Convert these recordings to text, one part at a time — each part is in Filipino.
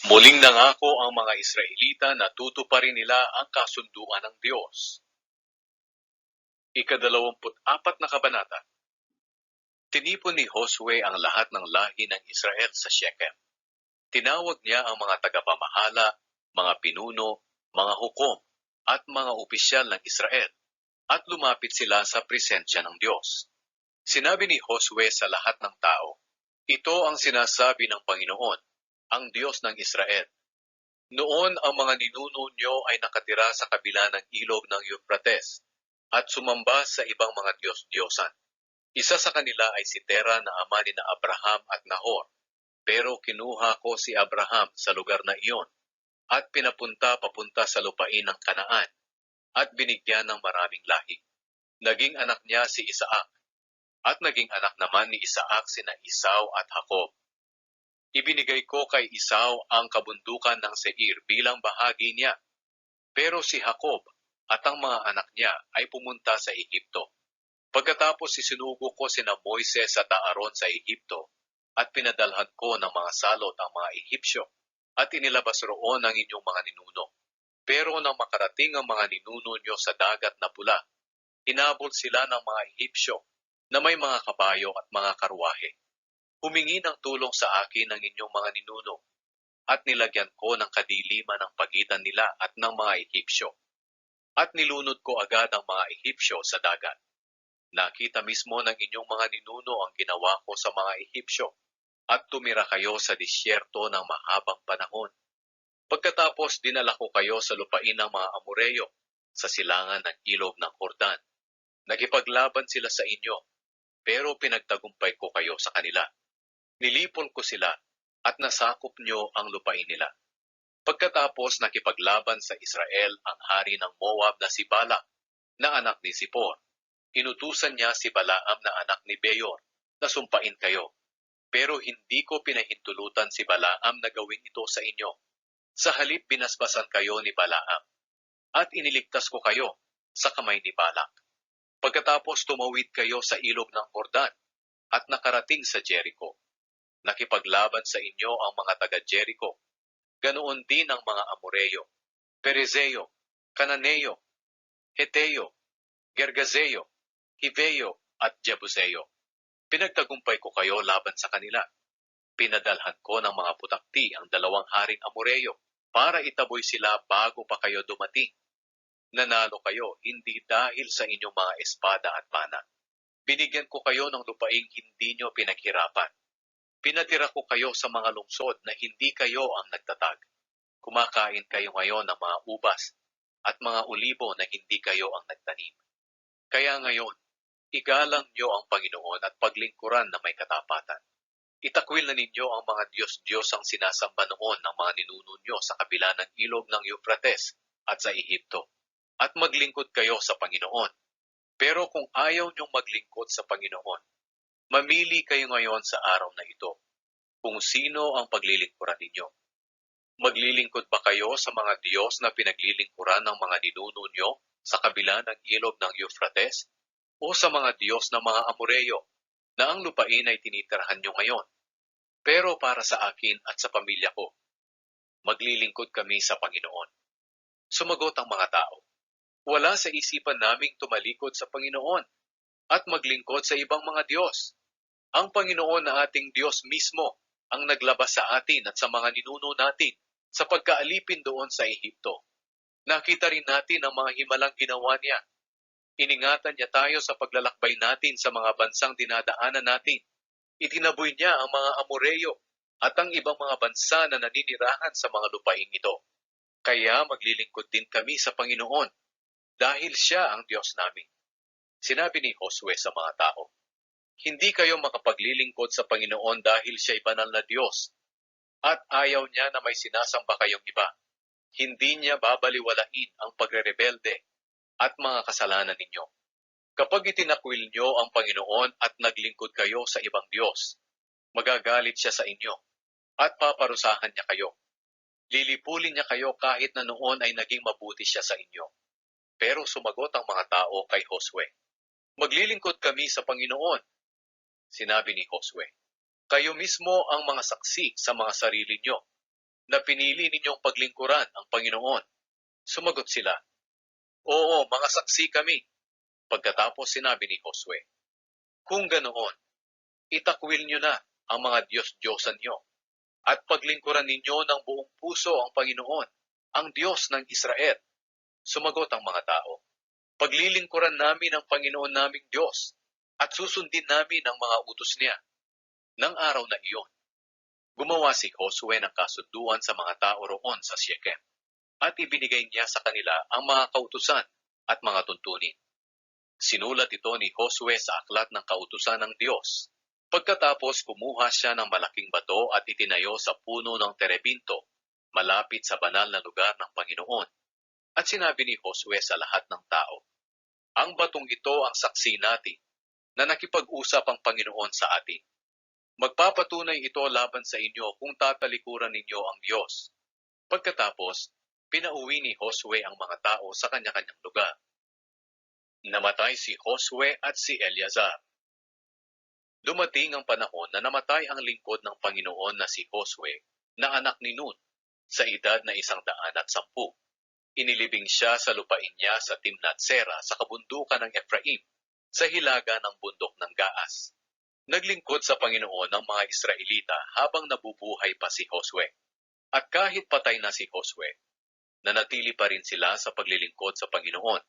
Muling nangako ang mga Israelita na tutuparin nila ang kasunduan ng Diyos. Ika-24 na kabanata. Tinipon ni Josue ang lahat ng lahi ng Israel sa Shechem. Tinawag niya ang mga tagapamahala, mga pinuno, mga hukom, at mga opisyal ng Israel, at lumapit sila sa presensya ng Diyos. Sinabi ni Josue sa lahat ng tao, "Ito ang sinasabi ng Panginoon, ang Diyos ng Israel. Noon ang mga ninuno nyo ay nakatira sa kabila ng ilog ng Euphrates at sumamba sa ibang mga Diyos-Diyosan. Isa sa kanila ay si Tera na ama ni na Abraham at Nahor. Pero kinuha ko si Abraham sa lugar na iyon at pinapunta papunta sa lupain ng Kanaan at binigyan ng maraming lahi. Naging anak niya si Isaac at naging anak naman ni Isaac sina Esau at Jacob. Ibinigay ko kay Esau ang kabundukan ng Seir bilang bahagi niya, pero si Jacob at ang mga anak niya ay pumunta sa Ehipto. Pagkatapos isinugo ko sina Moises at Aaron sa Ehipto at pinadalhan ko ng mga salot ang mga Ehipsyo at inilabas roon ang inyong mga ninuno. Pero nang makarating ang mga ninuno nyo sa dagat na pula, hinabol sila ng mga Ehipsyo na may mga kabayo at mga karwahe. Humingi ng tulong sa akin ng inyong mga ninuno at nilagyan ko ng kadiliman ang pagitan nila at ng mga Ehipsyo. At nilunod ko agad ang mga Ehipsyo sa dagat. Nakita mismo ng inyong mga ninuno ang ginawa ko sa mga Ehipsyo at tumira kayo sa disyerto ng mahabang panahon. Pagkatapos dinala ko kayo sa lupain ng mga Amoreyo sa silangan ng ilog ng Jordan. Nakipaglaban sila sa inyo, pero pinagtagumpay ko kayo sa kanila. Nilipol ko sila at nasakop nyo ang lupain nila. Pagkatapos nakipaglaban sa Israel ang hari ng Moab na si Balak, na anak ni Zippor. Inutusan niya si Balaam na anak ni Beor na sumpain kayo. Pero hindi ko pinahintulutan si Balaam na gawin ito sa inyo. Sa halip binasbasan kayo ni Balaam at iniligtas ko kayo sa kamay ni Balak. Pagkatapos tumawid kayo sa ilog ng Jordan at nakarating sa Jericho. Nakipaglaban sa inyo ang mga taga-Jericho. Ganoon din ang mga Amoreyo, Perezeo, Cananeo, Heteo, Gergazeo, Hiveo at Jebuseo. Pinagtagumpay ko kayo laban sa kanila. Pinadalhan ko ng mga putakti ang 2 haring Amoreyo para itaboy sila bago pa kayo dumating. Nanalo kayo hindi dahil sa inyong mga espada at pana. Binigyan ko kayo ng lupaing hindi nyo pinaghirapan. Pinatira ko kayo sa mga lungsod na hindi kayo ang nagtatag. Kumakain kayo ngayon ng mga ubas at mga olibo na hindi kayo ang nagtanim. Kaya ngayon, igalang nyo ang Panginoon at paglingkuran na may katapatan. Itakwil na ninyo ang mga Diyos-Diyos ang sinasamba noon ng mga ninuno nyo sa kabila ng ilog ng Euphrates at sa Ehipto, at maglingkod kayo sa Panginoon. Pero kung ayaw nyong maglingkod sa Panginoon, mamili kayo ngayon sa araw na ito kung sino ang paglilingkuran ninyo. Maglilingkod ba kayo sa mga Diyos na pinaglilingkuran ng mga ninuno nyo sa kabila ng ilog ng Euphrates o sa mga Diyos ng mga Amoreyo na ang lupain ay tinitirhan nyo ngayon? Pero para sa akin at sa pamilya ko, maglilingkod kami sa Panginoon. Sumagot ang mga tao, wala sa isipan naming tumalikod sa Panginoon at maglingkod sa ibang mga Diyos. Ang Panginoon na ating Diyos mismo ang naglabas sa atin at sa mga ninuno natin sa pagkaalipin doon sa Ehipto. Nakita rin natin ang mga himalang ginawa niya. Iningatan niya tayo sa paglalakbay natin sa mga bansang dinadaanan natin. Itinaboy niya ang mga Amoreyo at ang ibang mga bansa na naninirahan sa mga lupaing ito. Kaya maglilingkod din kami sa Panginoon dahil siya ang Diyos namin. Sinabi ni Josue sa mga tao, hindi kayo makapaglilingkod sa Panginoon dahil siya'y banal na Diyos at ayaw niya na may sinasamba kayong iba. Hindi niya babaliwalain ang pagrerebelde at mga kasalanan ninyo. Kapag itinakwil niyo ang Panginoon at naglingkod kayo sa ibang Diyos, magagalit siya sa inyo at paparusahan niya kayo. Lilipulin niya kayo kahit na noon ay naging mabuti siya sa inyo. Pero sumagot ang mga tao kay Josue, maglilingkod kami sa Panginoon. Sinabi ni Josue, kayo mismo ang mga saksi sa mga sarili nyo. na pinili ninyong paglingkuran ang Panginoon? Sumagot sila, Oo, mga saksi kami. Pagkatapos sinabi ni Josue, Kung ganoon, itakwil niyo na ang mga Diyos-Diyosan niyo at paglingkuran ninyo ng buong puso ang Panginoon, ang Diyos ng Israel. Sumagot ang mga tao, Paglilingkuran namin ang Panginoon naming Diyos at susundin namin ang mga utos niya. Nang araw na iyon, gumawa si Josue ng kasunduan sa mga tao roon sa Shechem at ibinigay niya sa kanila ang mga kautusan at mga tuntunin. Sinulat ito ni Josue sa aklat ng kautusan ng Diyos. Pagkatapos kumuha siya ng malaking bato at itinayo sa puno ng terebinto, malapit sa banal na lugar ng Panginoon. At sinabi ni Josue sa lahat ng tao, Ang batong ito ang saksi natin na nakipag-usap ang Panginoon sa atin. Magpapatunay ito laban sa inyo kung tatalikuran ninyo ang Diyos. Pagkatapos, pinauwi ni Josue ang mga tao sa kanya-kanyang lugar. Namatay si Josue at si Eleazar. Dumating ang panahon na namatay ang lingkod ng Panginoon na si Josue, na anak ni Nun, sa edad na 110. Inilibing siya sa lupain niya sa Timnath Sera sa kabundukan ng Ephraim, sa hilaga ng bundok ng Gaas. Naglingkod sa Panginoon ang mga Israelita habang nabubuhay pa si Josue. At kahit patay na si Josue, nanatili pa rin sila sa paglilingkod sa Panginoon,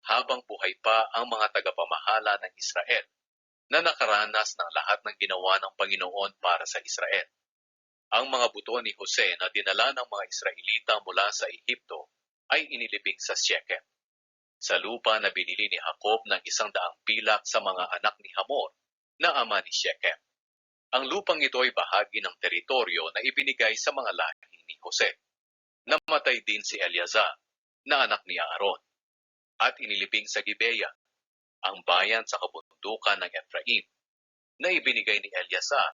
habang buhay pa ang mga tagapamahala ng Israel, na nakaranas ng lahat ng ginawa ng Panginoon para sa Israel. Ang mga buto ni Jose na dinala ng mga Israelita mula sa Ehipto ay inilibing sa Shechem, sa lupa na binili ni Jacob ng 100 pilak sa mga anak ni Hamor, na ama ni Shechem. Ang lupang ito ay bahagi ng teritoryo na ibinigay sa mga lahi ni Jose. Namatay din si Eleazar, na anak ni Aaron, at inilibing sa Gibeah, ang bayan sa kabundukan ng Ephraim, na ibinigay ni Eleazar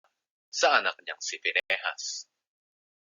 sa anak niyang si Pinehas.